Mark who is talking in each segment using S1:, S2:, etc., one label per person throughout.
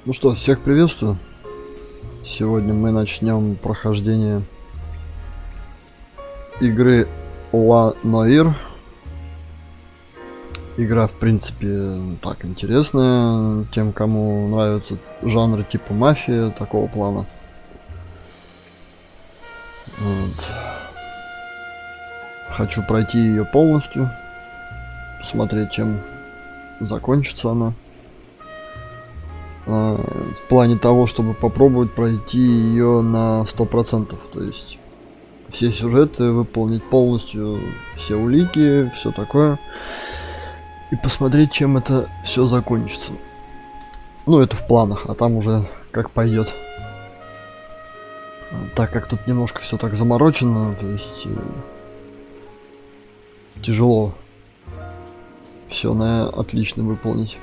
S1: Ну что, всех приветствую. Сегодня мы начнем прохождение игры L.A.Noire. Игра, в принципе, так интересная. Тем, кому нравятся жанры типа мафия, такого плана. Вот. Хочу пройти ее полностью. Посмотреть, чем закончится она. В плане того, чтобы попробовать пройти ее на 100%. То есть все сюжеты выполнить полностью, все улики, все такое. И посмотреть, чем это все закончится. Ну, это в планах, а там уже как пойдет. Так как тут немножко все так заморочено, то есть тяжело все на отлично выполнить.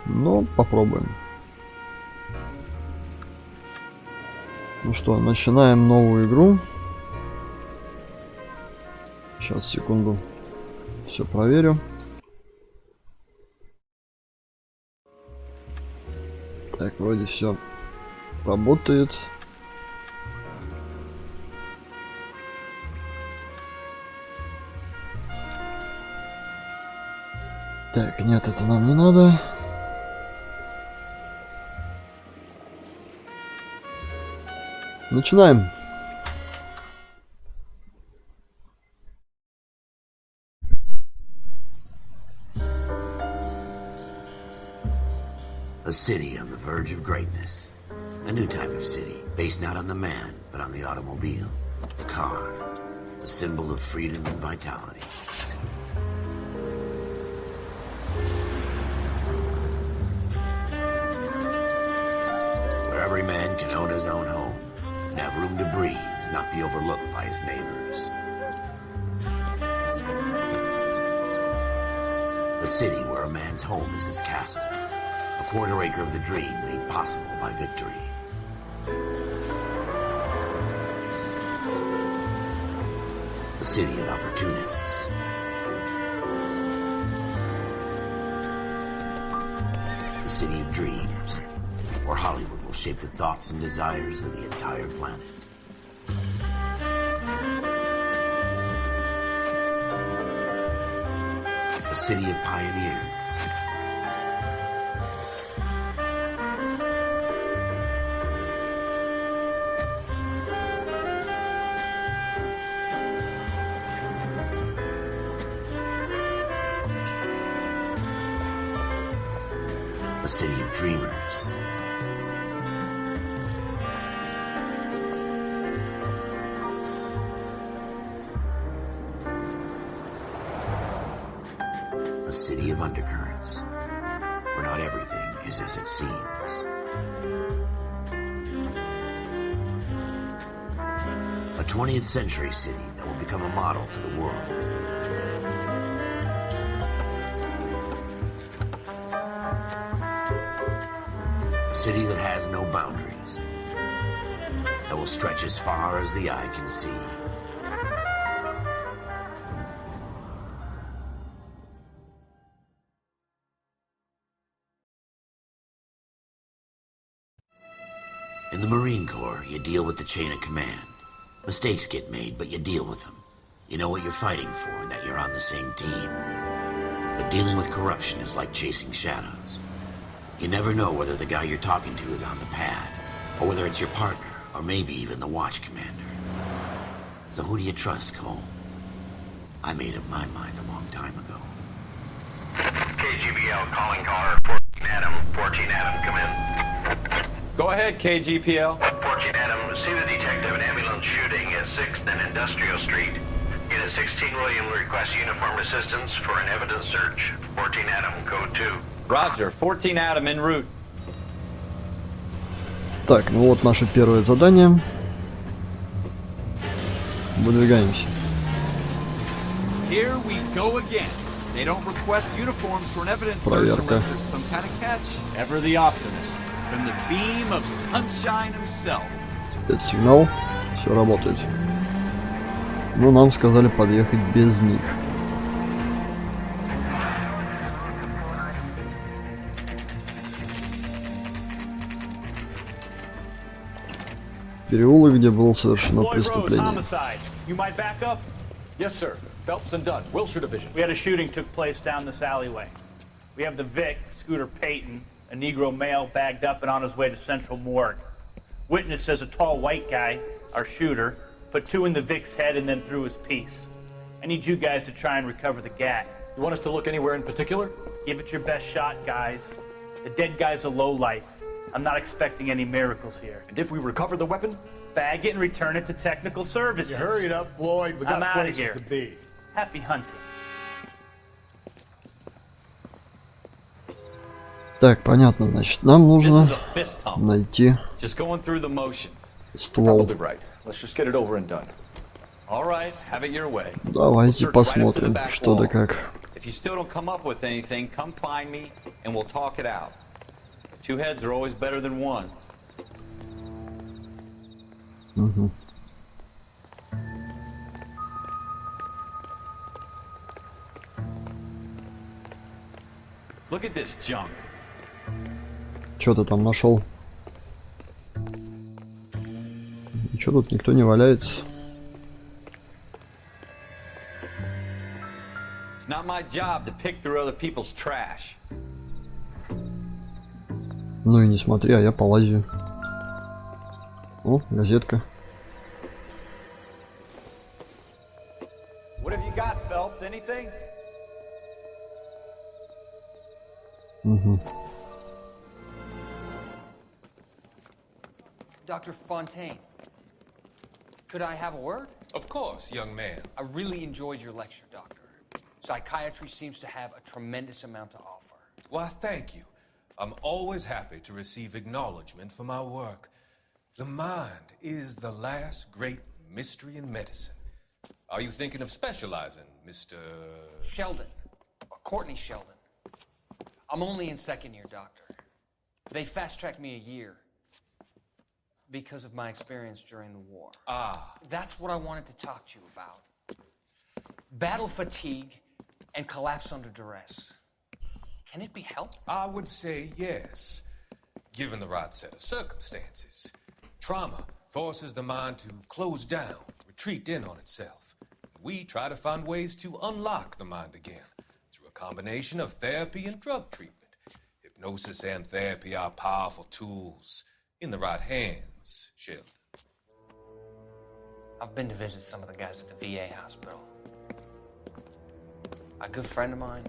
S1: Но попробуем. Ну что, начинаем новую игру. Сейчас, секунду. Все проверю. Так, вроде все работает. Так, нет, это нам не надо. Начинаем.
S2: A city on the verge of greatness. A new type of city, based not on the man, but on the automobile. The car. A symbol of freedom and vitality. Where every man can own his own home, and have room to breathe, and not be overlooked by his neighbors. A city where a man's home is his castle. A quarter acre of the dream made possible by victory. A city of opportunists. A city of dreams, where Hollywood will shape the thoughts and desires of the entire planet. A city of pioneers. A city of dreamers. A city of undercurrents, where not everything is as it seems. A 20th century city that will become a model for the world. A city that has no boundaries, that will stretch as far as the eye can see. In the Marine Corps, you deal with the chain of command. Mistakes get made, but you deal with them. You know what you're fighting for and that you're on the same team. But dealing with corruption is like chasing shadows. You never know whether the guy you're talking to is on the pad, or whether it's your partner, or maybe even the watch commander. So who do you trust, Cole? I made up my mind a long time ago.
S3: KGBL calling caller 14 Adam. 14 Adam, come in.
S4: Go ahead, KGPL.
S3: 14 Adam, see the detective an ambulance shooting at 6th and Industrial Street. Unit 16 William requests uniformed assistance for an evidence search. 14 Adam, code 2.
S4: Roger, 14 Adam en route.
S1: Так, ну вот наше первое задание. Выдвигаемся.
S5: Here we go again. They don't request uniforms for an evidence search
S1: Проверка.
S5: unless there's some kind of catch. Ever the optimist. From the beam of sunshine himself.
S1: Это сигнал. Все работает. Но нам сказали подъехать без них. переулок, где было совершено
S6: Floyd Rose,
S1: преступление.
S6: homicide. You might back up?
S7: Yes, sir. Phelps and Dunn, Wilshire Division.
S6: We had a shooting took place down this alleyway. We have the Vic, Scooter Payton, a Negro male bagged up and on his way to Central Morgue. Witness says a tall white guy, our shooter, put 2 in the Vic's head and then threw his piece. I need you guys to try and recover the gat.
S7: You want us to look anywhere in particular?
S6: Give it your best shot, guys. The dead guy's a lowlife. I'm not expecting any miracles here.
S7: And if we recover the weapon?
S6: Bag it and return it to technical services.
S8: Hurry it up, Floyd. We
S6: I'm
S8: got
S6: outta
S8: places
S6: here.
S8: to be.
S6: Happy hunting.
S1: Так, понятно, значит, нам
S4: This
S1: нужно
S4: is a fist hump.
S1: найти
S4: Just going through the motions.
S1: ствол.
S7: Probably right. Let's just get it over and done.
S4: All right, have it your way.
S1: Давайте
S4: We'll search right up to the
S1: посмотрим,
S4: back
S1: что да
S4: wall.
S1: как.
S4: If you still don't come up with anything, come find me and we'll talk it out. 2 heads are always better than 1.
S1: Угу.
S4: Look at this junk.
S1: Что ты там нашел? Ничего тут никто не валяется.
S4: It's not my job to pick through other people's trash.
S1: Ну и не смотри, а я полазю. О, газетка.
S6: What have you got, Phelps? Anything?
S1: Угу.
S9: Dr. Fontaine, could I have a word?
S10: Of course, young man.
S9: I really enjoyed your lecture, Doctor. Psychiatry seems to have a tremendous amount to offer.
S10: Why, thank you. I'm always happy to receive acknowledgement for my work. The mind is the last great mystery in medicine. Are you thinking of specializing, Mr.
S9: Sheldon, or Courtney Sheldon. I'm only in 2nd year, Doctor. They fast-tracked me a year because of my experience during the war.
S10: Ah,
S9: That's what I wanted to talk to you about. Battle fatigue and collapse under duress. Can it be helped?
S10: I would say yes, given the right set of circumstances. Trauma forces the mind to close down, retreat in on itself. We try to find ways to unlock the mind again through a combination of therapy and drug treatment. Hypnosis and therapy are powerful tools in the right hands, Sheldon.
S9: I've been to visit some of the guys at the VA hospital. A good friend of mine,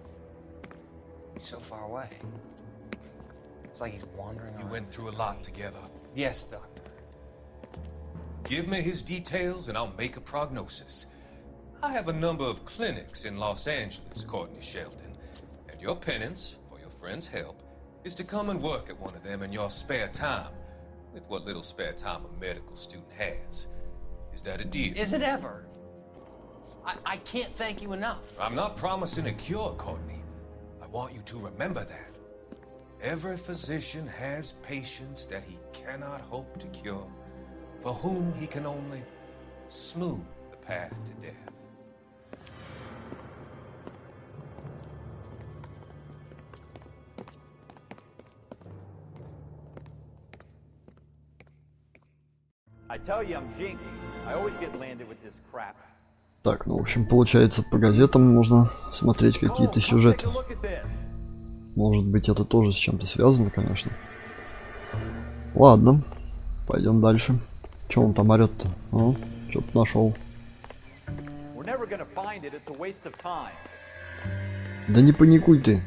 S9: he's so far away. It's like he's wandering
S10: You
S9: around.
S10: went through a lot together.
S9: Yes, Doctor.
S10: Give me his details and I'll make a prognosis. I have a number of clinics in Los Angeles, Courtney Sheldon, and your penance, for your friend's help, is to come and work at one of them in your spare time, with what little spare time a medical student has. Is that a deal?
S9: Is it ever? I can't thank you enough.
S10: I'm not promising a cure, Courtney. I want you to remember that. Every physician has patients that he cannot hope to cure, for whom he can only smooth the path to death.
S6: I tell you, I'm jinxed. I always get landed with this crap.
S1: Так, ну, в общем, получается, по газетам можно смотреть какие-то сюжеты. Может быть, это тоже с чем-то связано, конечно. Ладно, пойдем дальше. Че он там орет-то? О, что-то нашел. Да не паникуй ты.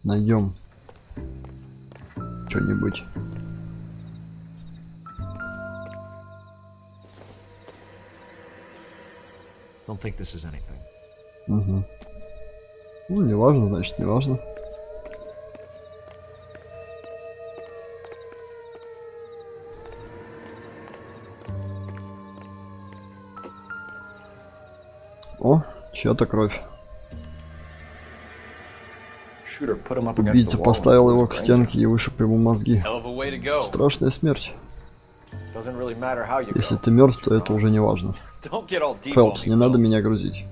S1: Найдем что-нибудь.
S5: Don't think this is anything.
S1: Угу. Ну, не важно, значит, не важно. О, чья-то кровь. Убийца поставил его к стенке и вышиб ему мозги.
S4: Hell of a way to go.
S1: Страшная смерть.
S7: Doesn't really matter how you
S1: Если
S7: go.
S1: ты мертв, то это уже не важно.
S4: Don't get all deep on
S1: Фелпс,
S4: me,
S1: не надо
S4: Phelps.
S1: меня грузить.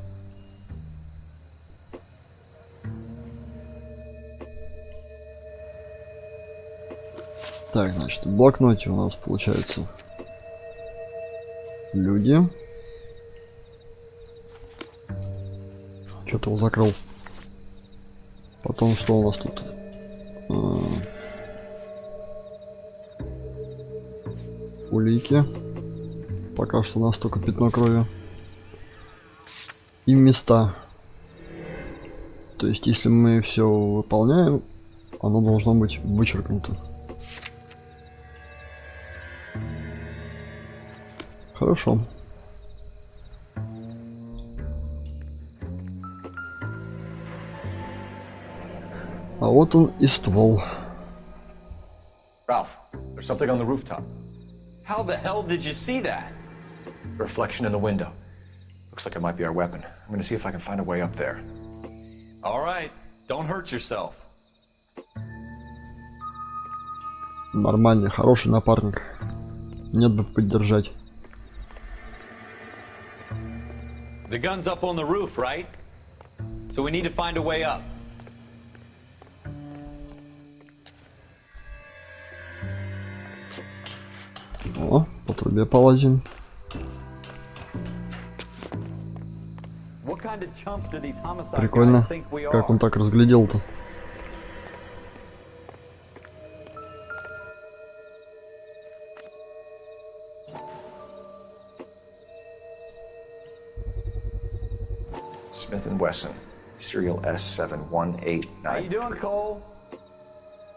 S1: Так, значит, в блокноте у нас получается Люди. Что-то он закрыл. Потом что у нас тут? Улики. Пока что у нас только пятно крови. И места. То есть, если мы все выполняем, оно должно быть вычеркнуто. Хорошо. А вот он и ствол.
S7: Ralph, there's something on the rooftop.
S4: How the hell did you see that?
S7: Reflection in the window. Looks like it might be our weapon. I'm gonna see if I can find a way up there.
S4: All right, don't hurt yourself.
S1: Нормальный, хороший напарник. Нет бы поддержать.
S4: The gun's up on the roof, right? So we need to find a way up.
S1: О, по трубе полазим.
S4: What kind of chumps do these homicide
S1: Прикольно.
S4: guys think we are?
S1: Как он так разглядел-то?
S7: Smith & Wesson, serial S71898.
S4: How you doing, Cole?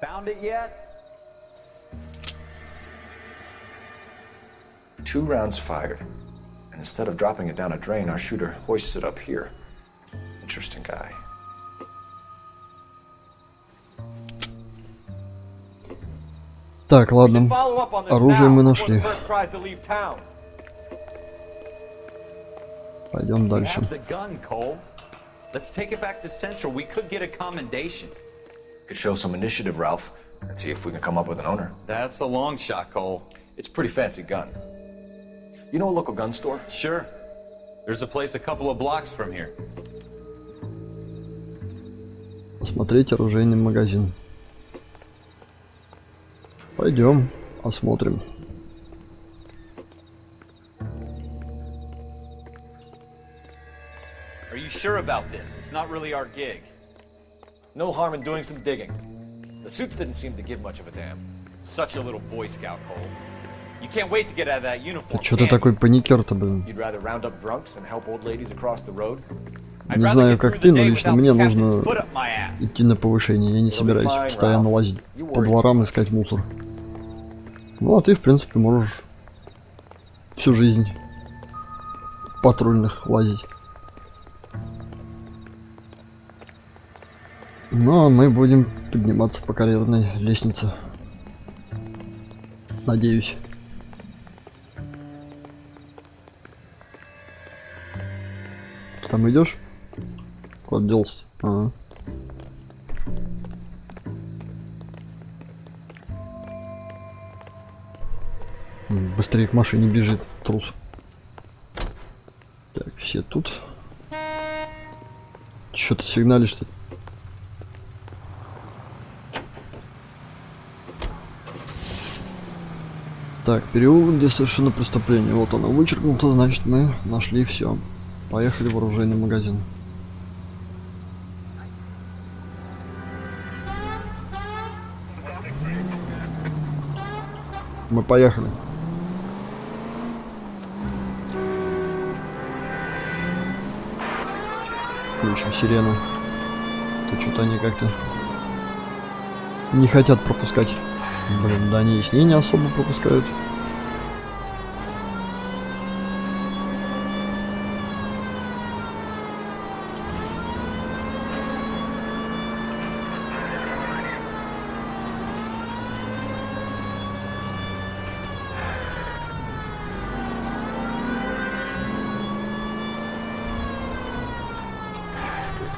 S4: Found it yet?
S7: 2 rounds fired. And instead of dropping it down a drain, our shooter hoists it up here. Interesting guy.
S1: Так, ладно. Оружие мы нашли. Пойдем
S4: We
S1: дальше.
S4: have the gun, Cole. Let's take it back to Central. We could get a commendation.
S7: Could show some initiative, Ralph, and see if we can come up with an owner.
S4: That's a long shot, Cole.
S7: It's a pretty fancy gun. You know a local gun store?
S4: Sure. There's a place a couple of blocks from here.
S1: Посмотреть оружейный магазин. Пойдем, осмотрим.
S4: Are you sure about this? It's not really our gig.
S7: No harm in doing some digging. The suits didn't seem to give much of a damn.
S4: Such a little Boy Scout, Cole. You can't wait to get out of that uniform.
S1: Что ты такой паникер-то, блин?
S7: You'd rather round up drunks and help old ladies across the road?
S1: Не знаю, как ты, но лично мне нужно идти на повышение. Я не собираюсь постоянно лазить по дворам, искать мусор. Ну, а ты, в принципе, можешь всю жизнь в патрульных лазить. Ну, а мы будем подниматься по карьерной лестнице. Надеюсь. Ты там идешь? Куда делся? Ага. Быстрее к машине бежит, трус. Так, все тут. Чё ты сигналишь-то? Так, переулок, где совершено преступление. Вот оно вычеркнуто, значит мы нашли все. Поехали в оружейный магазин. Мы поехали. Включим сирену. То что-то они как-то не хотят пропускать. Блин, да они и с ней не особо пропускают.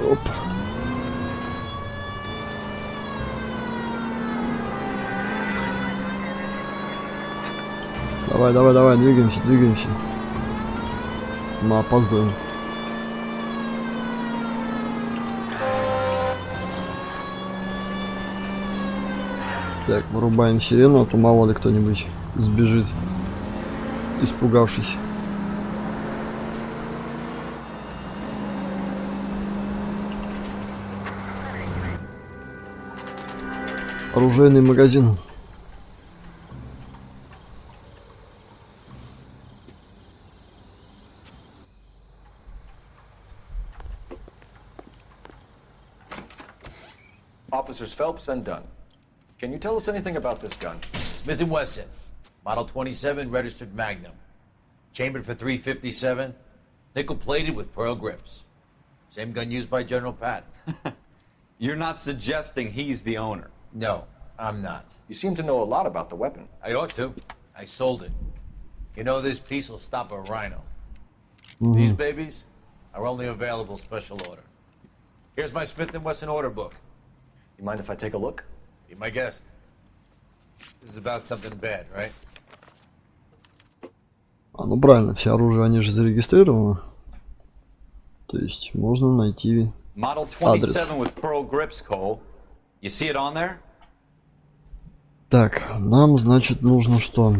S1: Оп. Давай, давай, давай, двигаемся, двигаемся. Мы опаздываем. Так, вырубаем сирену, а то мало ли кто-нибудь сбежит, испугавшись. Оружейный магазин.
S7: Officers Phelps and Dunn. Can you tell us anything about this gun?
S2: Smith & Wesson, Model 27, registered Magnum. Chambered for .357, nickel-plated with pearl grips. Same gun used by General Patton.
S4: You're not suggesting he's the owner?
S2: No, I'm not.
S7: You seem to know a lot about the weapon.
S2: I ought to. I sold it. You know this piece will stop a rhino. These babies are only available special order. Here's my Smith & Wesson order book.
S7: You mind if I take a look?
S2: Be my guest. This is about something bad, right?
S1: А, ну правильно, все оружия, они же зарегистрированы. То есть можно найти
S4: Model
S1: адрес.
S4: 27 with pearl grips, Cole. You see it on there?
S1: Так, нам, значит, нужно что?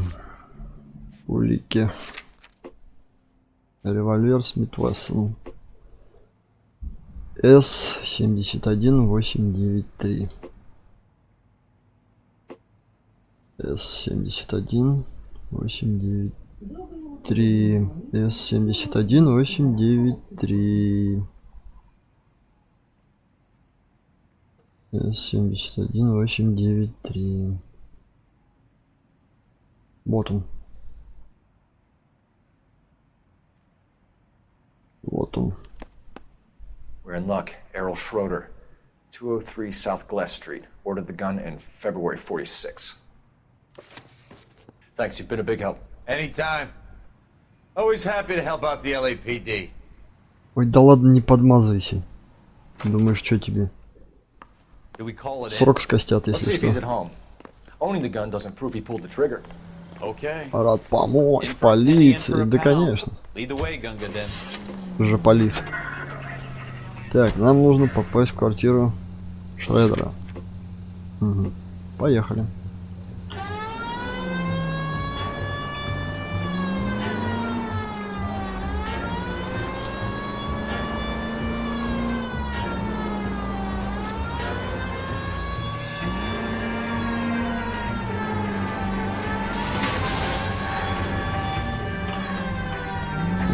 S1: Улики. Револьвер Смит Вессон. С-71893. С-71893. С-71893. С-71893. Вот он. Вот он.
S7: We're in luck. Errol Schroeder, 203 South Glass Street. Ordered the gun in February '46. Thanks, you've been a big help.
S2: Anytime. Always happy to help out the LAPD.
S1: Ой, да ладно, не подмазывайся. Думаешь, что тебе?
S4: Do we call it in?
S1: Срок скостят,
S7: Let's see
S1: если
S7: if he's at
S1: что.
S7: home. Owning the gun doesn't prove he pulled the trigger.
S4: Okay.
S1: Рад помочь,
S4: In for a penny, in for
S1: полиции.
S4: a
S1: Да,
S4: pound.
S1: конечно.
S4: Lead the way, Gunga Den.
S1: Же полиция. Так, нам нужно попасть в квартиру Шредера. Угу. Поехали.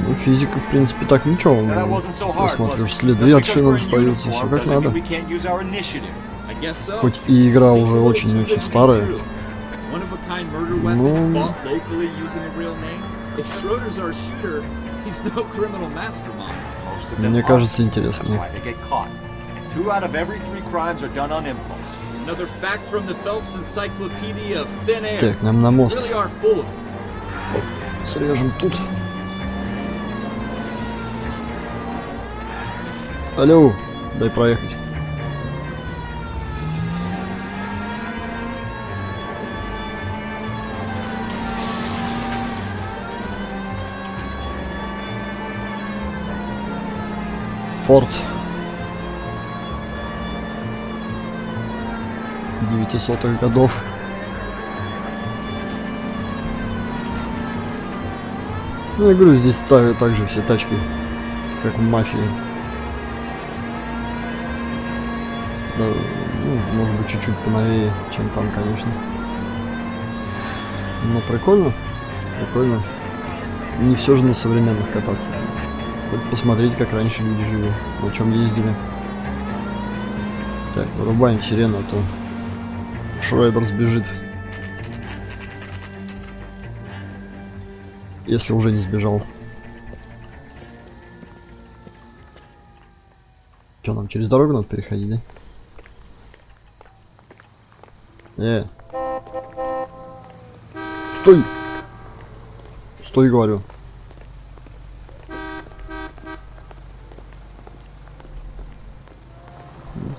S1: Ну, физика, в принципе, так ничего. Я смотрю, следы от шин остаются, все как надо. Хоть и игра уже очень-очень старая. Ну, мне кажется, интересно.
S5: Two out of every three crimes are done on impulse. Another fact from the Phelps Encyclopedia of Thin Air.
S1: Так, нам на мост.
S5: Really are full of
S1: Срежем тут. Алло, дай проехать. Форд 900-х годов. Ну, я говорю, здесь также все тачки, как в мафии. Да, ну, может быть, чуть-чуть поновее, чем там, конечно. Но прикольно. Прикольно. Не все же на современных кататься. Хоть посмотреть, как раньше люди жили, на чем ездили. Так, вырубаем сирену, а то Шредер сбежит. Если уже не сбежал. Что, нам через дорогу надо переходить, да? Стой! Стой, говорю.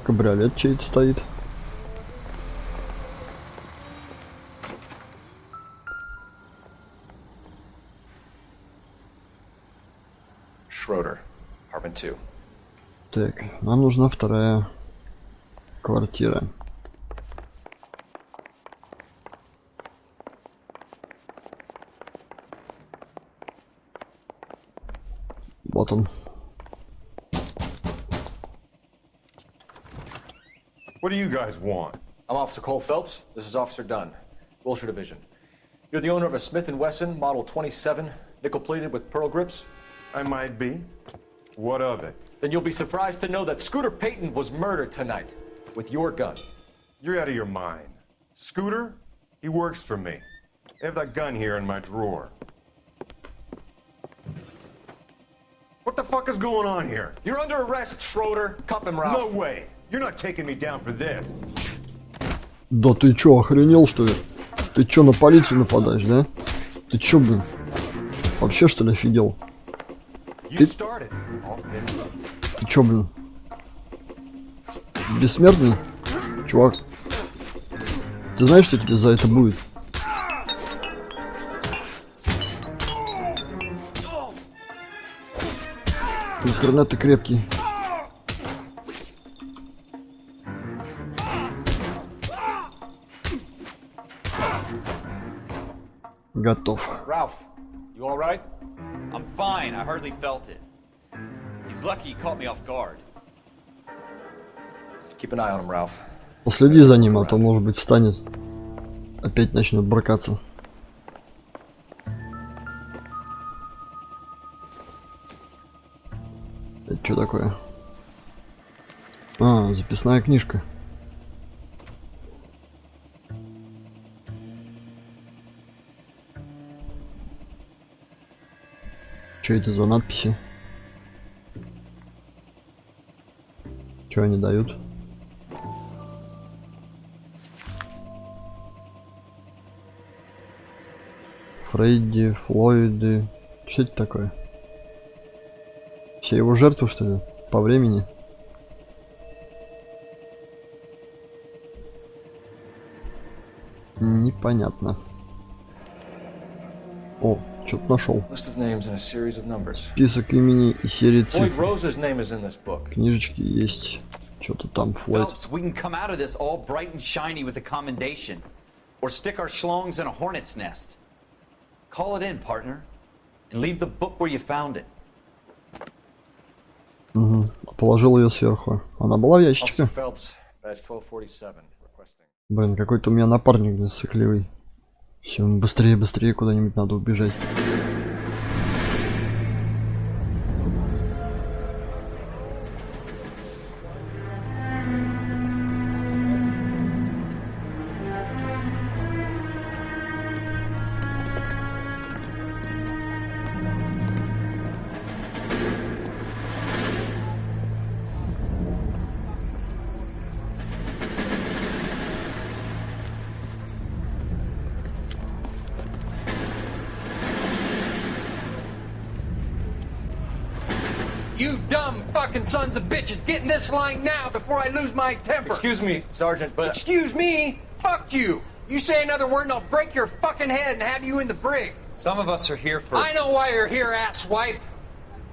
S1: Кабриолет чей-то стоит.
S7: Schroeder, apartment 2.
S1: Так, нам нужна вторая квартира. Вот он.
S8: What do you guys want?
S7: I'm Officer Cole Phelps. This is Officer Dunn, Wilshire Division. You're the owner of a Smith & Wesson Model 27, nickel-plated with pearl grips?
S8: I might be. What of it?
S7: Then you'll be surprised to know that Scooter Payton was murdered tonight with your gun.
S8: You're out of your mind. Scooter? He works for me. I have that gun here in my drawer. What the fuck is going on here?
S7: You're under arrest, Schroeder. Cuff him, Ralph.
S8: No way. You're not taking me down for this.
S1: Да ты чё, охренел что ли? Ты чё, на полицию нападаешь, да? Ты чё, блин? Вообще что ли офигел? Ты чё, блин? Бессмертный? Чувак. Ты знаешь, что тебе за это будет? Ни хрена ты крепкий. Готов.
S7: Ralph, you all right?
S4: I'm fine. I hardly felt it. He's lucky he caught me off guard.
S7: Keep an eye on him, Ralph.
S1: Последи за ним, а то, может быть, встанет. Опять начнет брыкаться. Это что такое? А, записная книжка. Что это за надписи? Что они дают? Фредди, Флойды. Что это такое? Все его жертвы, что ли? По времени? Непонятно. О, что-то нашел. Список имени и серии цифр. Книжечки есть. Что-то там, Флойд.
S4: We can come out of this all bright and shiny with a commendation, or stick our schlongs in a hornet's nest. Call it in, partner, and leave the book where you found it.
S1: Угу. Положил ее сверху. Она была в ящичке? Блин, какой-то у меня напарник сыкливый. Все, быстрее, быстрее куда-нибудь надо убежать.
S9: You dumb fucking sons of bitches, get in this line now before I lose my temper.
S7: Excuse me, Sergeant, but...
S9: Excuse me? Fuck you. You say another word and I'll break your fucking head and have you in the brig.
S4: Some of us are here for...
S9: I know why you're here, asswipe.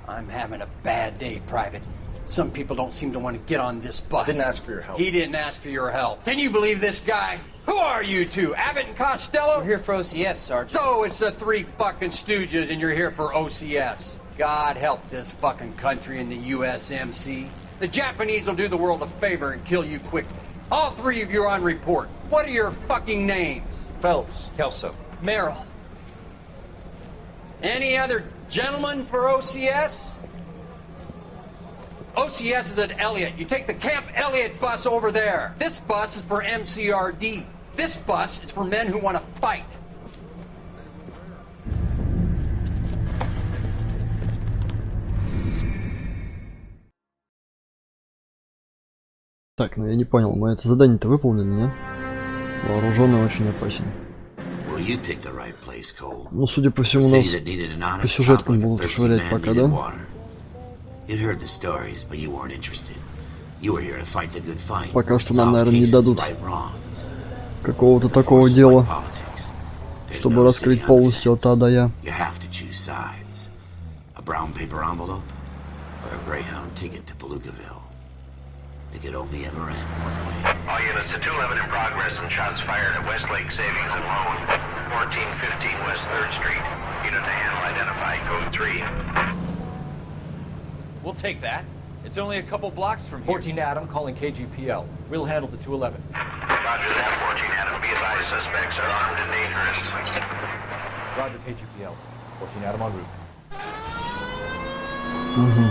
S9: I'm having a bad day, Private. Some people don't seem to want to get on this bus.
S7: I didn't ask for your help.
S9: He didn't ask for your help. Can you believe this guy? Who are you two? Abbott and Costello?
S11: We're here for OCS, Sergeant.
S9: So it's the three fucking stooges and you're here for OCS. God help this fucking country and the USMC. The Japanese will do the world a favor and kill you quickly. All three of you are on report. What are your fucking names?
S7: Phelps.
S4: Kelso.
S11: Merrill.
S9: Any other gentlemen for OCS? OCS is at Elliott. You take the Camp Elliott bus over there. This bus is for MCRD. This bus is for men who want to fight.
S1: Так, ну я не понял, мы это задание-то выполнили, не? Вооруженный очень опасен. Ну, судя по всему, нас по сюжеткам будут швырять пока, да? Пока что нам, наверное, не дадут какого-то такого дела, чтобы раскрыть полностью от А до Я.
S3: It could only ever end one way. All units to 211 in progress and shots fired at Westlake Savings and Loan, 1415 West 3rd Street. Unit to handle identified, code 3.
S4: We'll take that. It's only a couple blocks from here.
S7: 14 Adam calling KGPL. We'll handle the 211.
S3: Roger that, 14 Adam. Be advised, suspects are armed and dangerous.
S7: Roger, KGPL. 14 Adam en route.
S1: Угу.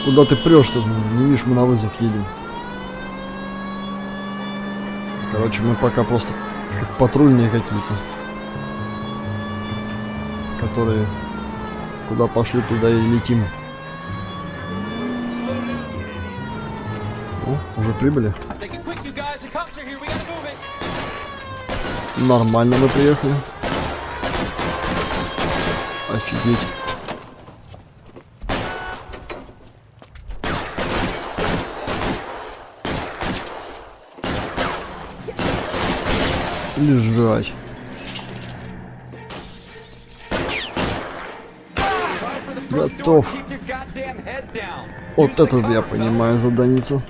S1: Куда ты прешь-то? Не видишь, мы на вызов едем. Короче, мы пока просто как патрульные какие-то, которые куда пошли, туда и летим. О, уже прибыли. Нормально мы приехали. Офигеть. Лежать. Готов. Вот это я понимаю заданица.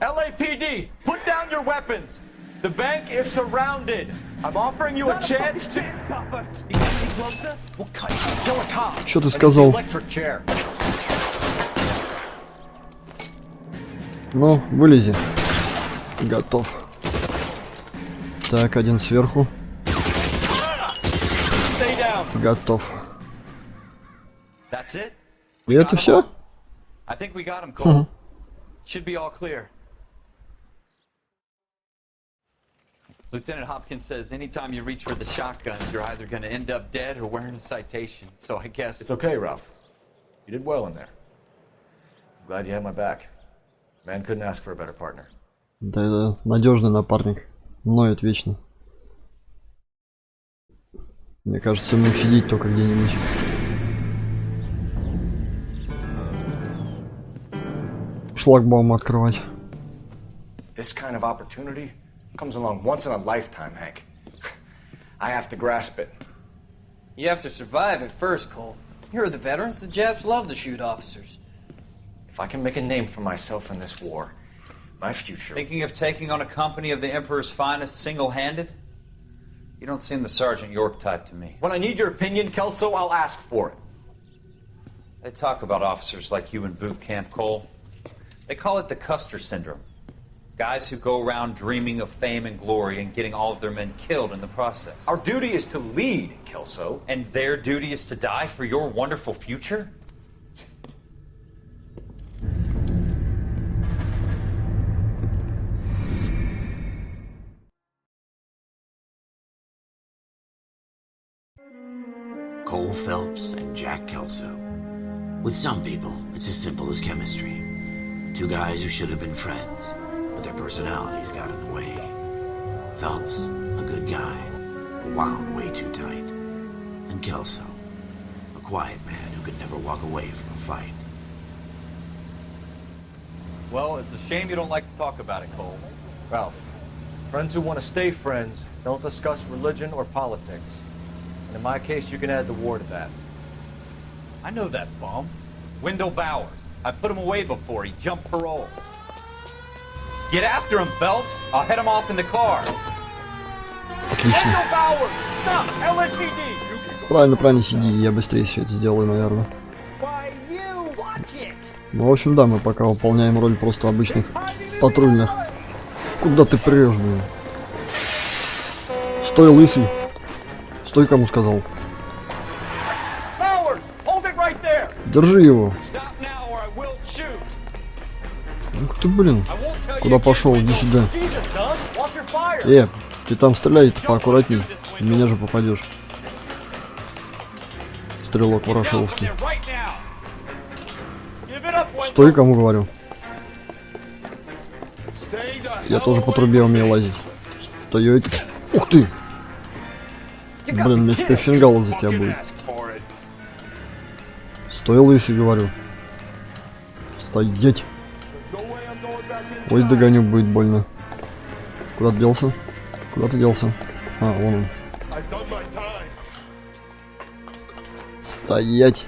S5: LAPD, put down your weapons. The bank is surrounded. I'm offering you a chance to...
S1: Что ты сказал? Ну, вылези. Готов. Так, один сверху. Готов. И это все?
S4: Lieutenant Hopkins says anytime you reach for the shotguns, you're either going to end up dead or wearing a citation. So I guess...
S7: It's okay, Ralph. You did well in there. I'm glad you had my back. Man couldn't ask for a better partner.
S1: Да, это надежный напарник. Ноет вечно. Мне кажется, ему сидеть только где-нибудь. Шлагбаум открывать.
S7: This kind of opportunity comes along once in a lifetime, Hank. I have to grasp it.
S11: You have to survive at first, Cole. Here are the veterans. The Japs love to shoot officers.
S7: If I can make a name for myself in this war, my future...
S4: Thinking of taking on a company of the Emperor's finest single-handed? You don't seem the Sergeant York type to me.
S5: When I need your opinion, Kelso, I'll ask for it.
S4: They talk about officers like you in boot camp, Cole. They call it the Custer syndrome. Guys who go around dreaming of fame and glory and getting all of their men killed in the process.
S5: Our duty is to lead, Kelso.
S4: And their duty is to die for your wonderful future?
S2: Cole Phelps and Jack Kelso. With some people, it's as simple as chemistry. Two guys who should have been friends, but their personalities got in the way. Phelps, a good guy, wound way too tight. And Kelso, a quiet man who could never walk away from a fight.
S4: Well, it's a shame you don't like to talk about it, Cole.
S5: Ralph, friends who want to stay friends don't discuss religion or politics. And in my case, you can add the war to that.
S4: I know that bum. Wendell Bowers. I put him away before. He jumped parole. Get after him, Phelps. I'll head him off in the car.
S1: Отлично.
S5: Wendell Bowers! Stop! LAPD!
S1: Правильно, правильно, сиди. Я быстрее все это сделаю, наверное. Ну, в общем, да, мы пока выполняем роль просто обычных патрульных. Куда ты прешь, блин? Стой, лысый. Стой, кому сказал. Держи его. Ух ты, блин. Куда пошел? Иди сюда. Ты там стреляй-то поаккуратней. В меня же попадешь. Стрелок ворошиловский. Стой, кому говорю. Я тоже по трубе умею лазить. Стоять. Ух ты! Блин, мне теперь фингал за тебя будет. Стой, лысый, говорю. Стоять. Ой, догоню, будет больно. Куда ты делся? Куда ты делся? А, вон он. Стоять.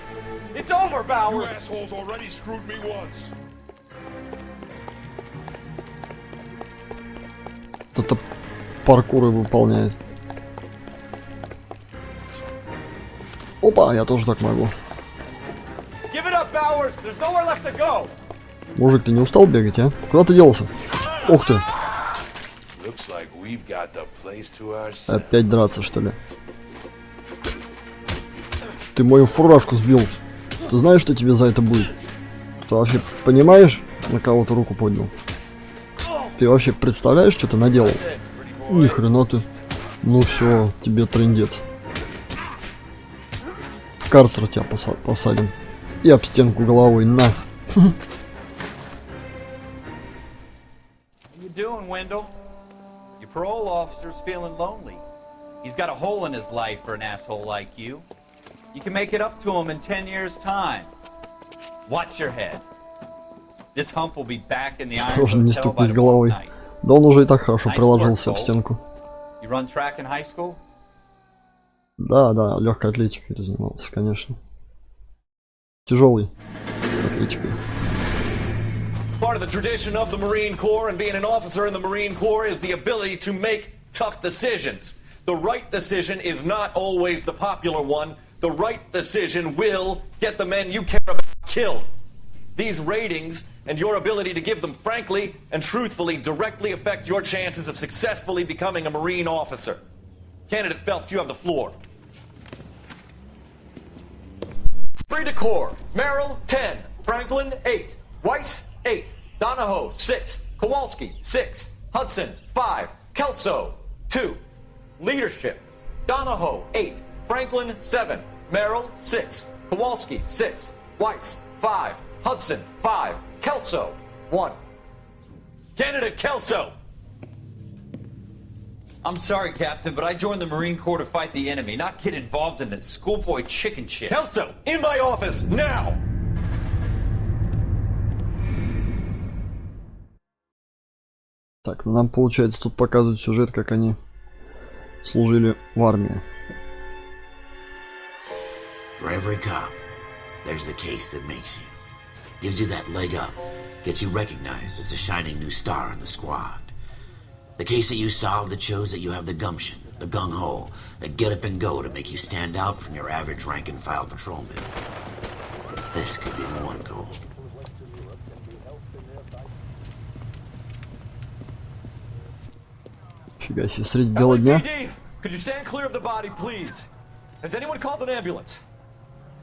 S1: Кто-то паркуры выполняет. Опа, я тоже так могу. Мужик, ты не устал бегать, а? Куда ты делся? Ух ты! Опять драться, что ли? Ты мою фуражку сбил. Ты знаешь, что тебе за это будет? Ты вообще понимаешь, на кого ты руку поднял? Ты вообще представляешь, что ты наделал? Ни хрена ты. Ну все, тебе трындец. В карцер тебя посадим. И об стенку головой, на.
S4: Doing, Wendell? Your parole officer's feeling lonely. He's got a hole in his life for an asshole like you. You can make it up to him in 10 years' time. Watch your head. This hump will be back in the Iron
S1: Осторожен, не
S4: Hotel by
S1: стукнись
S4: tomorrow
S1: головой.
S4: night.
S1: Да он уже и так хорошо
S4: Nice
S1: приложился
S4: work,
S1: об
S4: Cole.
S1: стенку.
S4: You run track in high school?
S1: Да, да, легкой атлетикой ты занимался, конечно. Тяжелый атлетикой.
S12: Part of the tradition of the Marine Corps and being an officer in the Marine Corps is the ability to make tough decisions. The right decision is not always the popular one. The right decision will get the men you care about killed. These ratings and your ability to give them frankly and truthfully directly affect your chances of successfully becoming a Marine officer. Candidate Phelps, you have the floor. Free to Corps. Merrill, 10. Franklin, 8. Weiss, 8. Donahoe, 6. Kowalski, 6. Hudson, 5. Kelso, 2. Leadership. Donahoe, 8. Franklin, 7. Merrill, 6. Kowalski, 6. Weiss, 5. Hudson, 5. Kelso, 1. Candidate Kelso!
S4: I'm sorry, Captain, but I joined the Marine Corps to fight the enemy, not get involved in this schoolboy chicken shit.
S12: Kelso, in my office, now!
S1: Так, нам получается тут показывают сюжет, как они служили в армии.
S2: For every cop, there's the case that makes you. Gives you that leg up. Gets you recognized as the shining new star in the squad. The case that you solve that shows that you have the gumption, the gung-ho, the get up and go to make you stand out from your average rank-and-file patrolman. This could be the one, Cole.
S1: Фига себе, средь бела дня.
S12: LAPD, could you stand clear of the body, please? Has anyone called an ambulance?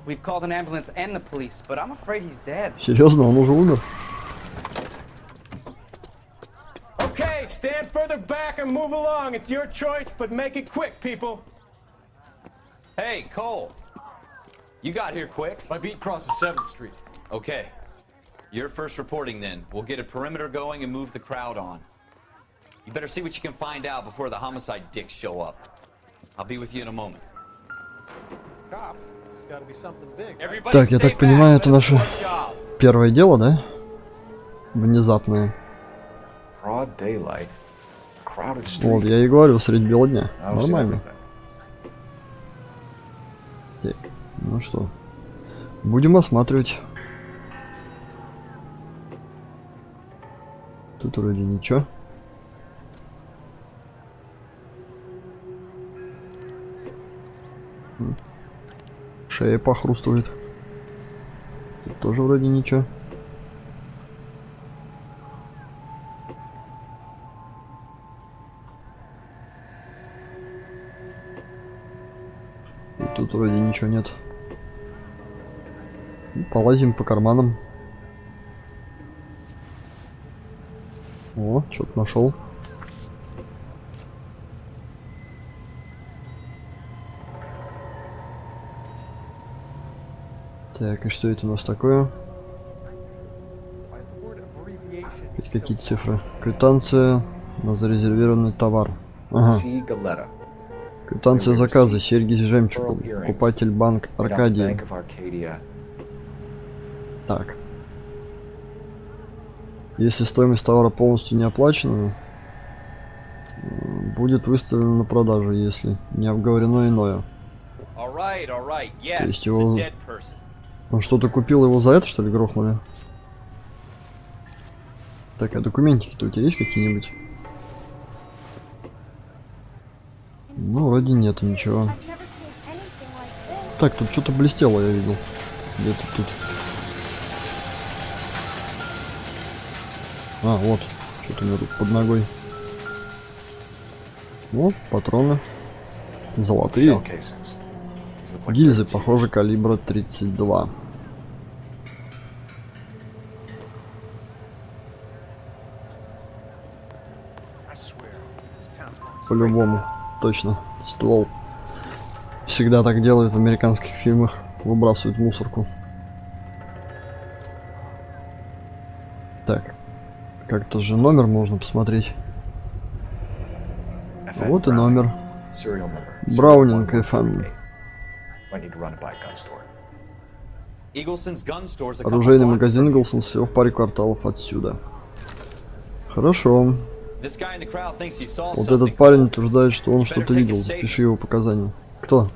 S11: We've called an ambulance and the police, but I'm afraid he's dead.
S1: Серьезно, он уже умер?
S5: Okay, stand further back and move along. It's your choice, but make it quick, people.
S4: Hey, Cole. You got here quick.
S12: My beat crosses 7th Street.
S4: Okay. You're first reporting then. We'll get a perimeter going and move the crowd on. You better see what you can find out before the homicide dicks show up. I'll be with you in a moment.
S1: Так, я так понимаю, это наше первое дело, да? Внезапное. Вот, я и говорю, средь бела дня. Нормально. Так, ну что, будем осматривать. Тут вроде ничего. Шея похрустывает. Тут тоже вроде ничего. И тут вроде ничего нет. Полазим по карманам. О, что-то нашел. Так, и что это у нас такое? Какие цифры? Квитанция на зарезервированный товар. Ага. Квитанция заказа. Серьги с жемчугом. Покупатель банк Аркадия. Так. Если стоимость товара полностью не оплачена, будет выставлено на продажу, если не обговорено иное. То есть его... Он что-то купил, его за это, что ли, грохнули? Так, а документики-то у тебя есть какие-нибудь? Ну, вроде нет ничего. Так, тут что-то блестело, я видел. Где-то тут. А, вот. Что-то у меня тут под ногой. О, патроны. Золотые. Гильзы, похоже, калибра 32. По-любому. Точно. Ствол. Всегда так делают в американских фильмах. Выбрасывают в мусорку. Так. Как-то же номер можно посмотреть. Вот и номер. Браунинг FM. Оружейный магазин Иглсон всего в паре кварталов отсюда. Хорошо. Вот этот парень утверждает, что он что-то видел. Запиши его показания. Кто?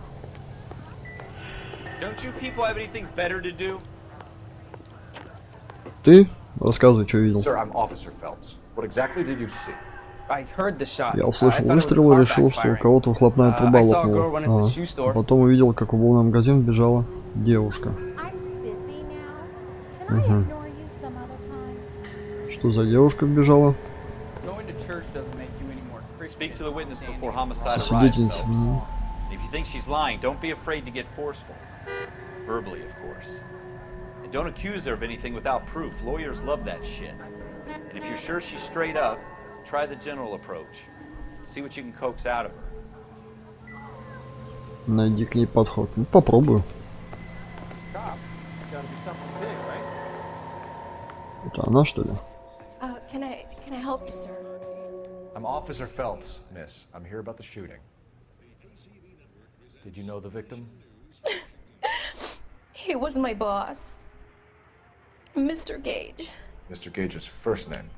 S1: Ты? Рассказывай, что видел. Я услышал выстрел и решил, что у кого-то выхлопная труба лопнула. А потом увидел, как в угловой магазин бежала девушка. Угу. Что за девушка бежала? Свидетельница.
S4: And don't accuse her of anything without proof. Lawyers love that shit. And if you're sure she's straight up, try the general approach. See what you can coax out of her.
S1: Найди к ней подход. Ну, попробую. Это она, что ли?
S13: Can I help you, sir?
S7: I'm Officer Phelps, miss. I'm here about the shooting. Did you know the victim?
S13: He was my boss. Mr. Gage.
S7: Mr. Gage's first name?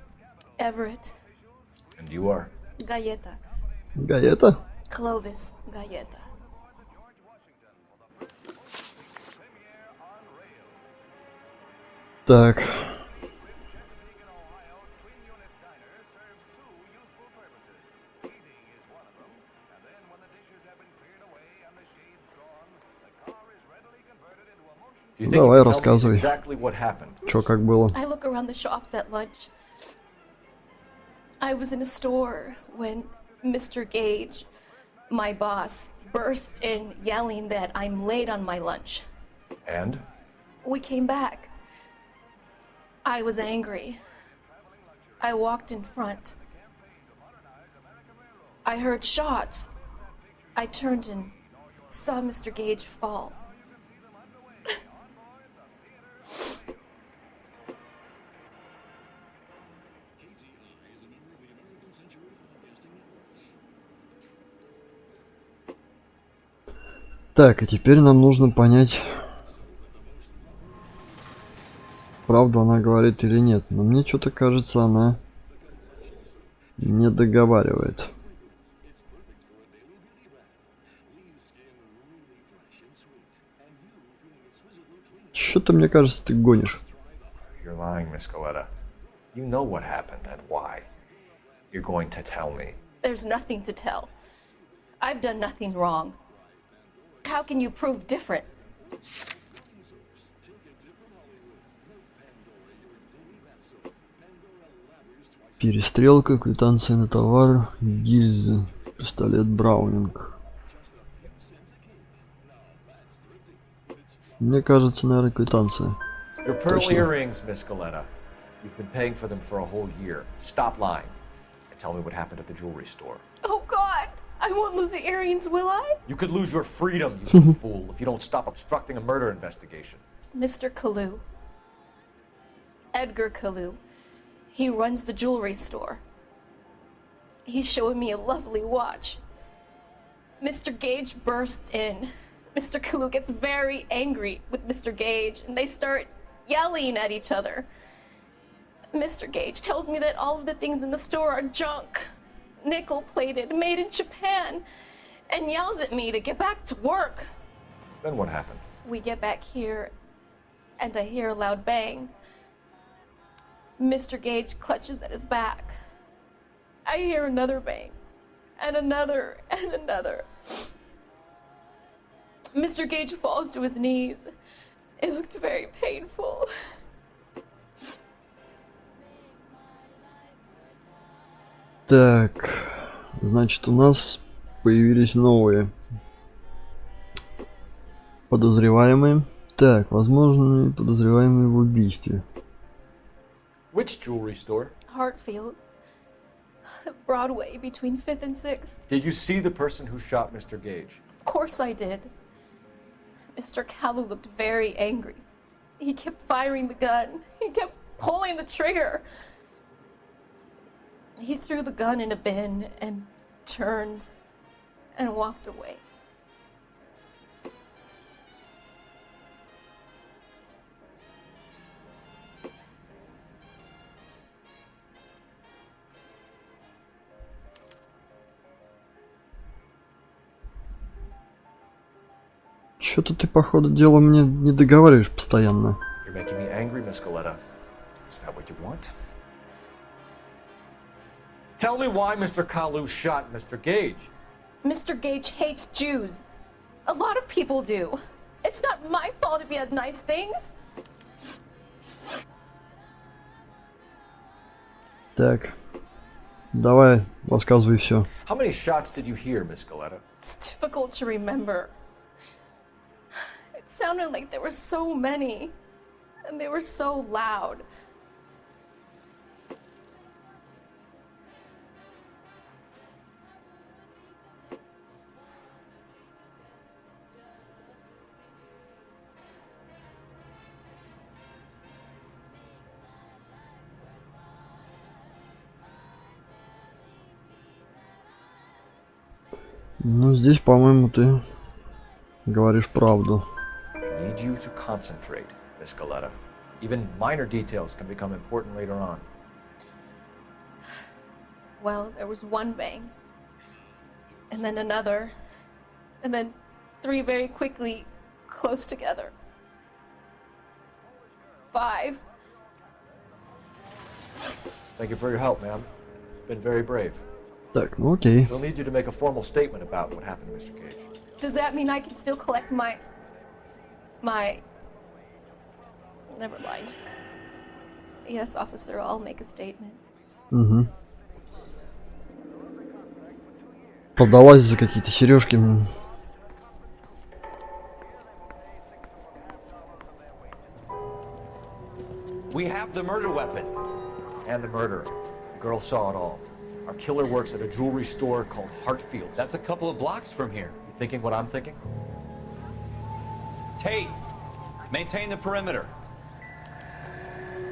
S13: Everett.
S7: And you are?
S13: Galleta.
S1: Galleta?
S13: Clovis Galleta.
S1: Так. Давай, рассказывай. Чё, как было?
S13: I look around the shops at lunch. I was in a store when Mr. Gage, my boss, bursts in yelling that I'm late on my lunch.
S7: And?
S13: We came back. I was angry. I walked in front. I heard shots. I turned and saw Mr. Gage fall.
S1: Так, и теперь нам нужно понять, правду она говорит или нет. Но мне что-то кажется, она не договаривает. Что-то мне кажется, ты гонишь.
S7: You're lying, Miss Galleta. You know what happened and why. You're going to tell me.
S13: There's nothing to tell. I've done nothing wrong. How can you prove different?
S1: Перестрелка, квитанция на товар, гильзы, пистолет Браунинг. Мне кажется, наверное, квитанция.
S7: Your pearl earrings, Miss Galleta. You've been paying for them for a whole year. Stop lying and tell me what happened at the jewelry store.
S13: Oh, God! I won't lose the earrings, will I?
S7: You could lose your freedom, you fool, if you don't stop obstructing a murder investigation.
S13: Mr. Kalu. Edgar Kalu. He runs the jewelry store. He's showing me a lovely watch. Mr. Gage bursts in. Mr. Kalu gets very angry with Mr. Gage, and they start yelling at each other. Mr. Gage tells me that all of the things in the store are junk, nickel-plated, made in Japan, and yells at me to get back to work.
S7: Then what happened?
S13: We get back here, and I hear a loud bang. Mr. Gage clutches at his back. I hear another bang, and another, and another. Mr. Gage falls to his knees. It looked very painful.
S1: Так, значит, у нас появились новые подозреваемые. Так, возможно, подозреваемые в убийстве.
S5: Which jewelry store?
S13: Hartfield's. Broadway, between 5th and 6th.
S5: Did you see the person who shot Mr. Gage?
S13: Of course I did. Mr. Kalu looked very angry. He kept firing the gun. He kept pulling the trigger. He threw the gun in a bin and turned and walked away.
S1: Что-то ты, по ходу дела, мне не договариваешь постоянно.
S5: You're making me angry, Miss Coletta. Is that what you want? Tell me why Mr. Kalu shot Mr. Gage.
S13: Mr. Gage hates Jews. A lot of people do. It's not my fault if he has nice things.
S1: Так, давай, рассказывай все.
S5: How many shots did you hear, Miss Coletta?
S13: It's difficult to remember. It sounded like there were so many, and they were so loud.
S1: Ну, здесь, по-моему, ты говоришь правду.
S5: I need you to concentrate, Miss Coletta. Even minor details can become important later on.
S13: Well, there was one bang, and then another, and then 3 very quickly, close together. 5.
S5: Thank you for your help, ma'am. You've been very brave.
S1: Так, ну окей.
S5: We'll need you to make a formal statement about what happened to Mr. Gage.
S13: Does that mean I can still collect my... Never mind. Yes, officer, I'll make a statement.
S1: Угу. Продалась за какие-то сережки.
S12: We have the murder weapon.
S5: And the murderer. The girl saw it all. Our killer works at a jewelry store called Hartfield's.
S12: That's a couple of blocks from here.
S5: You thinking what I'm thinking?
S12: Tate, maintain the perimeter.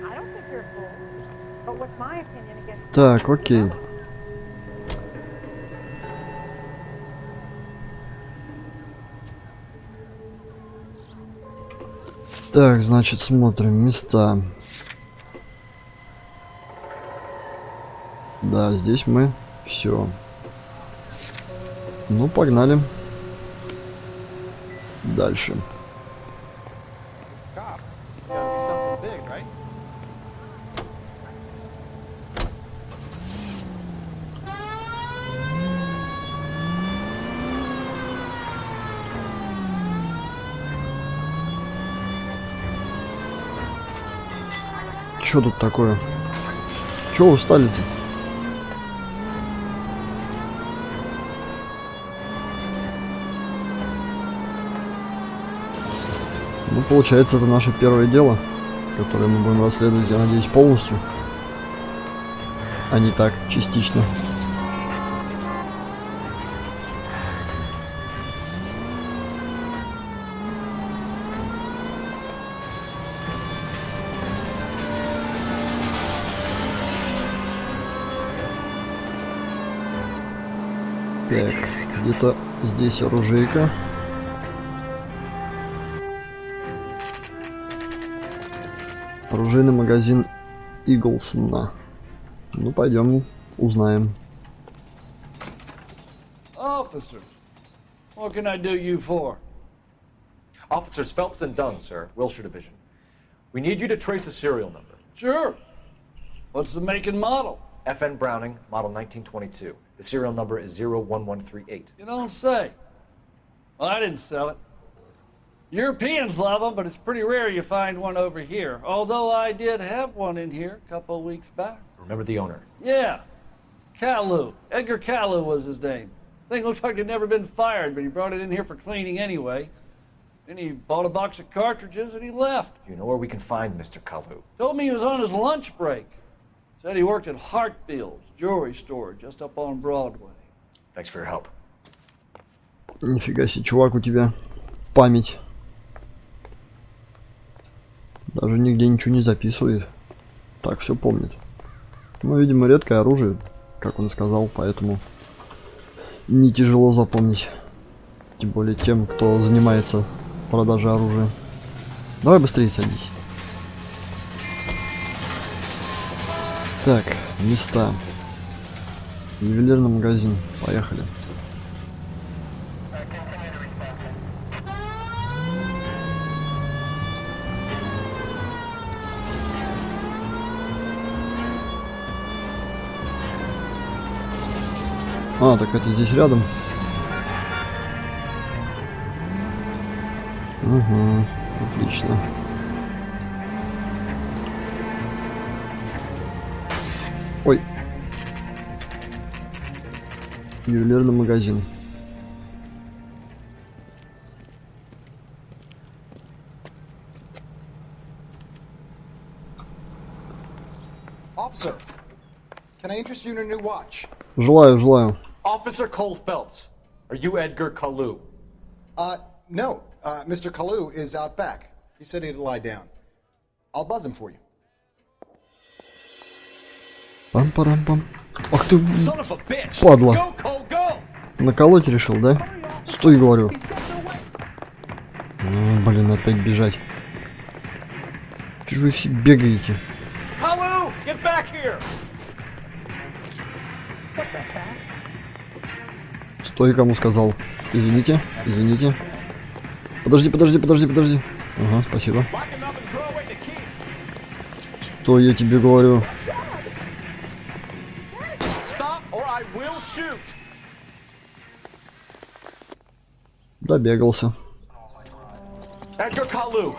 S14: I don't think you're a fool. But what's my opinion against...
S1: Так, окей. Так, значит, смотрим места. Да, здесь мы все. Ну, погнали. Дальше. Чё тут такое? Чё устали-то? Ну, получается, это наше первое дело, которое мы будем расследовать, я надеюсь, полностью, а не так, частично. Так, где-то здесь оружейка. Оружейный магазин Иглсона. Ну, пойдем, узнаем.
S15: Officers, what can I do you for?
S5: Officers Phelps and Dunn, sir, Wilshire Division. We need you to trace a serial number.
S15: Sure. What's the make and model?
S5: FN Browning, model 1922. The serial number is 01138.
S15: You don't say. Well, I didn't sell it. Europeans love them, but it's pretty rare you find one over here. Although I did have one in here a couple of weeks back.
S5: Remember the owner?
S15: Yeah. Kalu. Edgar Kalu was his name. Thing looks like he'd never been fired, but he brought it in here for cleaning anyway. Then he bought a box of cartridges and he left.
S7: You know where we can find Mr. Kalu?
S15: Told me he was on his lunch break. Said he worked at Hartfield's jewelry store just up on Broadway.
S7: Thanks for your help.
S1: Нифига себе, чувак, у тебя память. Даже нигде ничего не записывает. Так, все помнит. Ну, видимо, редкое оружие, как он сказал, поэтому не тяжело запомнить. Тем более тем, кто занимается продажей оружия. Давай быстрее садись. Так, места. Ювелирный магазин. Поехали. А, так это здесь рядом. Угу, отлично. Ой. Ювелирный магазин.
S16: Officer, can I interest you in a new watch?
S1: Желаю, желаю.
S12: Officer Cole Phelps, are you Edgar Kalu?
S16: No. Mr. Kalu is out back. He said he'd lie down. I'll buzz him for you.
S1: Пам-парам-пам. Ах ты, падла. Наколоть решил, да? Стой, говорю. Блин, опять бежать. Чего вы все бегаете?
S12: Kalu, get back here!
S1: Стой, кому сказал. Извините, извините. Подожди, подожди, подожди, подожди. Ага, спасибо. Что я тебе говорю? Добегался.
S12: Edgar Kalu,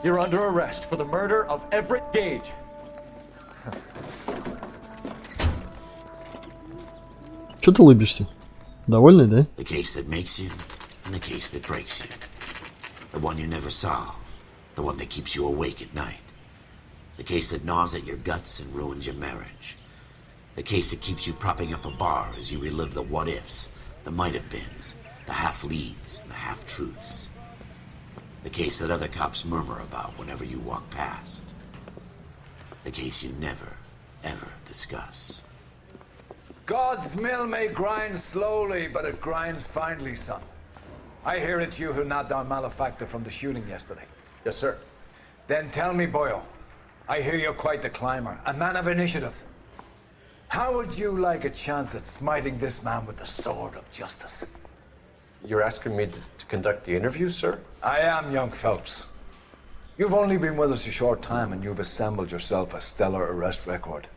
S12: you're under arrest for the murder of Everett Gage.
S1: Чё ты улыбишься? Довольный, да?
S2: The case that makes you and the case that breaks you. The one you never solve. The one that keeps you awake at night. The case that gnaws at your guts and ruins your marriage. The case that keeps you propping up a bar as you relive the what-ifs, the might-have-beens, the half-leads, and the half-truths. The case that other cops murmur about whenever you walk past. The case you never, ever discuss.
S17: God's mill may grind slowly, but it grinds finely, son. I hear it's you who knocked down Malefactor from the shooting yesterday.
S7: Yes, sir.
S17: Then tell me, boyo, I hear you're quite the climber, a man of initiative. How would you like a chance at smiting this man with the sword of justice?
S7: You're asking me to conduct the interview, sir?
S17: I am, young Phelps. You've only been with us a short time and you've assembled yourself a stellar arrest record.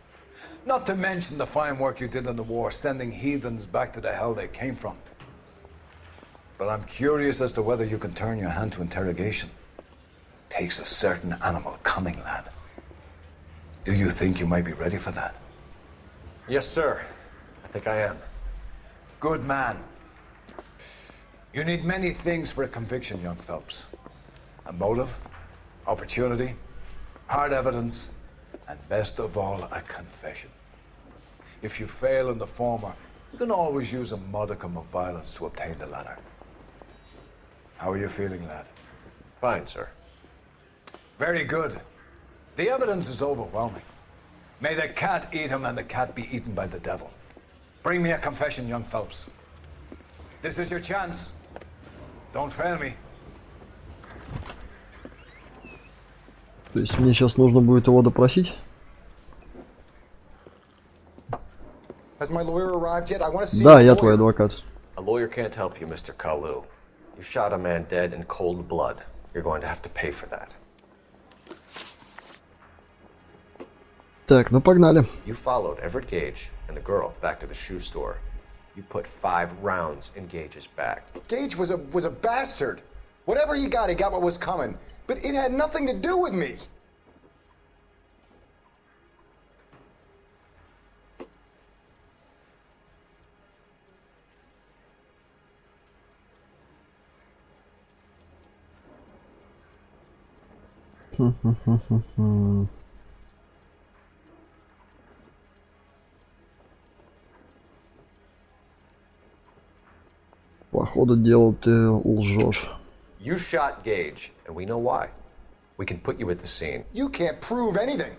S17: Not to mention the fine work you did in the war, sending heathens back to the hell they came from. But I'm curious as to whether you can turn your hand to interrogation. Takes a certain animal cunning, lad. Do you think you might be ready for that?
S7: Yes, sir. I think I am.
S17: Good man. You need many things for a conviction, young Phelps. A motive, opportunity, hard evidence, and best of all, a confession. If you fail in the former, you can always use a modicum of violence to obtain the latter. How are you feeling, lad?
S7: Fine, sir.
S17: Very good. The evidence is overwhelming. May the cat eat him and the cat be eaten by the devil. Bring me a confession, young Phelps. This is your chance. Don't fail me.
S1: То есть мне сейчас нужно будет его допросить?
S16: Has my lawyer arrived yet? I want to see.
S1: Да, я твой адвокат.
S7: A lawyer can't help you, Mr. Kalu. You shot a man dead in cold blood. You're going to have to pay for that.
S1: Так, ну погнали.
S7: You followed Everett Gage and the girl back to the shoe store. You put 5 rounds in Gage's back.
S16: Gage was a bastard. Whatever he got what was coming. But it had nothing to do with me.
S1: По ходу дела ты лжешь.
S7: You shot Gage, and we know why. We can put you at the scene.
S16: You can't prove anything.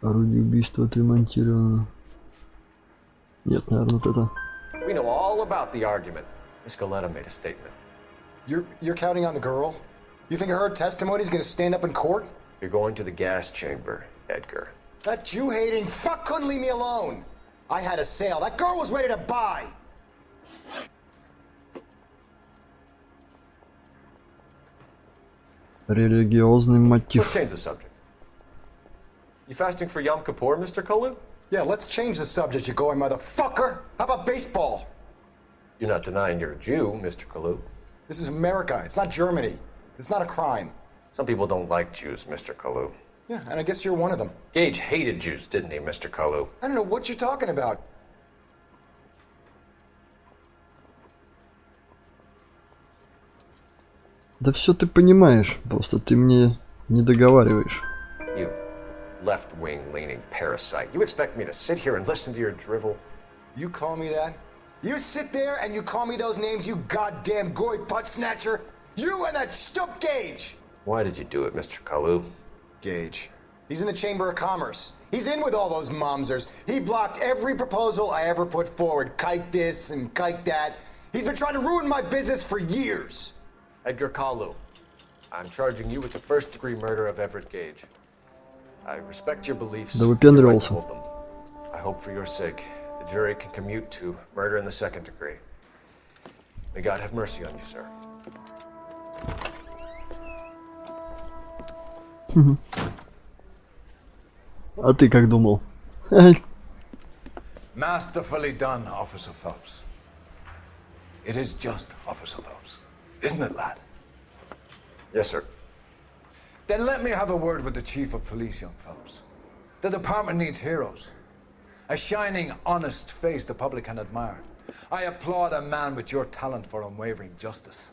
S1: Орудие убийства отремонтировано. Нет, наверное, вот это.
S7: We know all about the argument. Miss Galetta made a statement.
S16: You're counting on the girl? You think her testimony is going to stand up in court?
S7: You're going to the gas chamber, Edgar.
S16: That Jew-hating fuck couldn't leave me alone. I had a sale. That girl was ready to buy.
S1: Религиозный мотив.
S7: Let's change the subject. You fasting for Yom Kippur, Mr. Kalu?
S16: Yeah, let's change the subject, you going motherfucker. How about baseball?
S7: You're not denying you're a Jew, Mr. Kalu.
S16: This is America. It's not Germany. It's not a crime.
S7: Some people don't like Jews, Mr. Kalu.
S16: Yeah, and I guess you're one of them.
S7: Gage hated Jews, didn't he, Mr. Kalu?
S16: I don't know what you're talking about.
S1: Да все ты понимаешь, просто ты мне не договариваешь.
S7: You left-wing leaning parasite. You expect me to sit here and listen to your drivel?
S16: You call me that? You sit there and you call me those names, you goddamn goy putt snatcher? You and that stup Gage!
S7: Why did you do it, Mr. Kalu?
S16: Gage. He's in the Chamber of Commerce. He's in with all those momsers. He blocked every proposal I ever put forward. Kike this and kike that. He's been trying to ruin my business for years.
S7: Edgar Kalu, I'm charging you with the first-degree murder of Everett Gage. I respect your beliefs.
S1: Да выпендривался.
S7: I hope for your sake the jury can commute to murder in the second degree. May God have mercy on you, sir.
S1: А ты как думал?
S17: Masterfully done, Officer Phelps. It is just Officer Phelps. Isn't it, lad?
S7: Yes, sir.
S17: Then let me have a word with the Chief of Police, young Phelps. The department needs heroes. A shining, honest face the public can admire. I applaud a man with your talent for unwavering justice.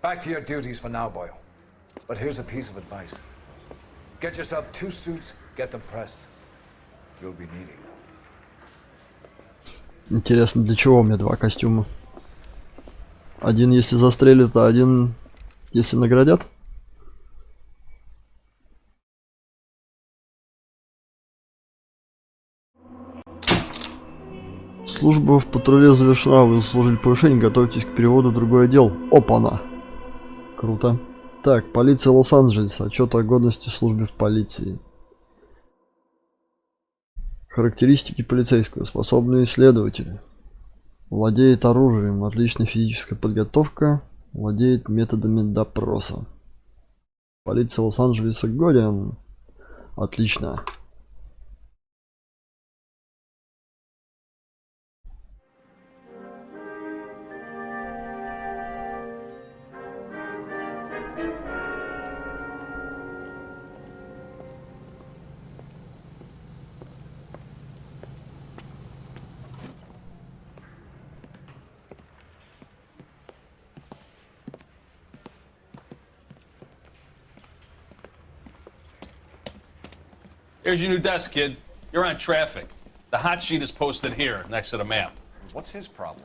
S17: Back to your duties for now, boyo. But here's a piece of advice. Get yourself 2 suits, get them pressed. You'll be needing them.
S1: Интересно, для чего у меня 2 костюма? Один, если застрелят, а один, если наградят? Служба в патруле завершена. Вы заслужили повышение. Готовьтесь к переводу в другой отдел. Опа-на! Круто. Так, полиция Лос-Анджелеса. Отчет о годности службы в полиции. Характеристики полицейского. Способные исследователи. Владеет оружием. Отличная физическая подготовка. Владеет методами допроса. Полиция Лос-Анджелеса годен. Отлично.
S6: Here's your new desk, kid. You're on traffic. The hot sheet is posted here, next to the map.
S7: What's his problem?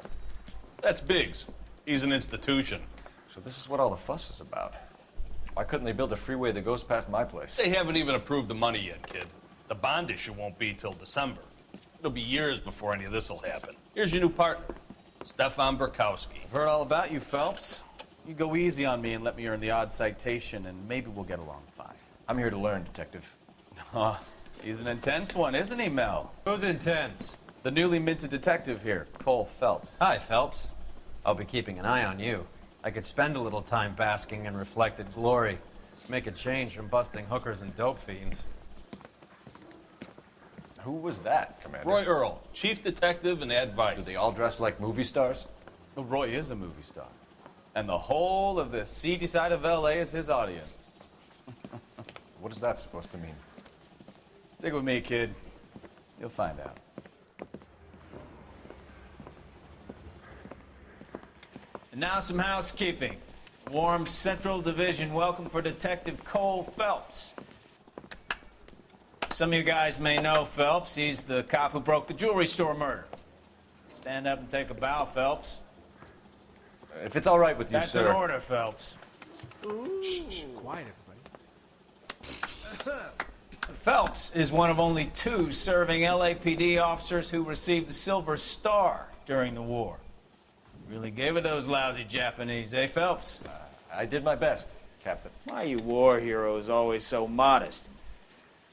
S6: That's Biggs. He's an institution.
S7: So this is what all the fuss is about. Why couldn't they build a freeway that goes past my place?
S6: They haven't even approved the money yet, kid. The bond issue won't be till December. It'll be years before any of this will happen. Here's your new partner, Stefan Burkowski.
S18: I've heard all about you, Phelps. You go easy on me and let me earn the odd citation, and maybe we'll get along fine.
S7: I'm here to learn, Detective.
S18: He's an intense one, isn't he, Mel? Who's intense? The newly minted detective here, Cole Phelps.
S11: Hi, Phelps. I'll be keeping an eye on you. I could spend a little time basking in reflected glory. Make a change from busting hookers and dope fiends.
S7: Who was that, Commander?
S6: Roy Earl, chief detective and advice.
S7: Do they all dress like movie stars?
S18: Well, Roy is a movie star. And the whole of the seedy side of L.A. is his audience.
S8: What is that supposed to mean?
S18: Stick with me, kid. You'll find out. And now some housekeeping. Warm Central Division welcome for Detective Cole Phelps. Some of you guys may know Phelps. He's the cop who broke the jewelry store murder. Stand up and take a bow, Phelps.
S7: If it's all right with you,
S18: That's
S7: sir.
S18: an order, Phelps.
S19: Shh, quiet, everybody.
S18: Phelps is one of only 2 serving LAPD officers who received the Silver Star during the war. Really gave it those lousy Japanese, eh, Phelps?
S7: I did my best, Captain.
S18: Why are you war heroes always so modest?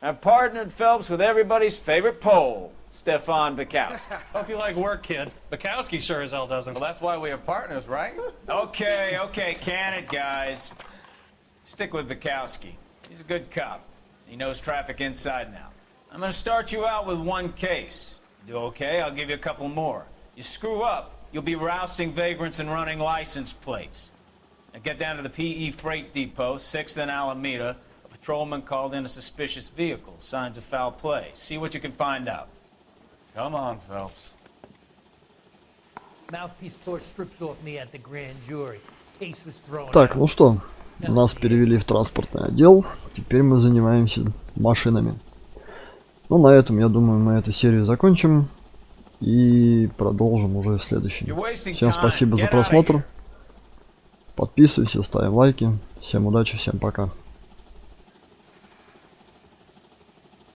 S18: I've partnered Phelps with everybody's favorite Pole, Stefan Bukowski.
S20: Hope you like work, kid. Bukowski sure as hell doesn't.
S18: Well, that's why we are partners, right? Okay, can it, guys. Stick with Bukowski. He's a good cop. He knows traffic inside and out. I'm gonna start you out with 1 case. You do okay, I'll give you a couple more. You screw up, you'll be rousting vagrants and running license plates. Now get down to the PE Freight Depot, 6th and Alameda. A patrolman called in a suspicious vehicle. Signs of foul play. See what you can find out.
S20: Come on, Phelps.
S21: Mouthpiece tore strips off me at the grand jury. Case was thrown
S1: Так, ну что, нас перевели в транспортный отдел. Теперь мы занимаемся машинами. Ну, на этом, я думаю, мы эту серию закончим. И продолжим уже в следующей. Всем спасибо за просмотр. Подписывайся, ставим лайки. Всем удачи, всем пока.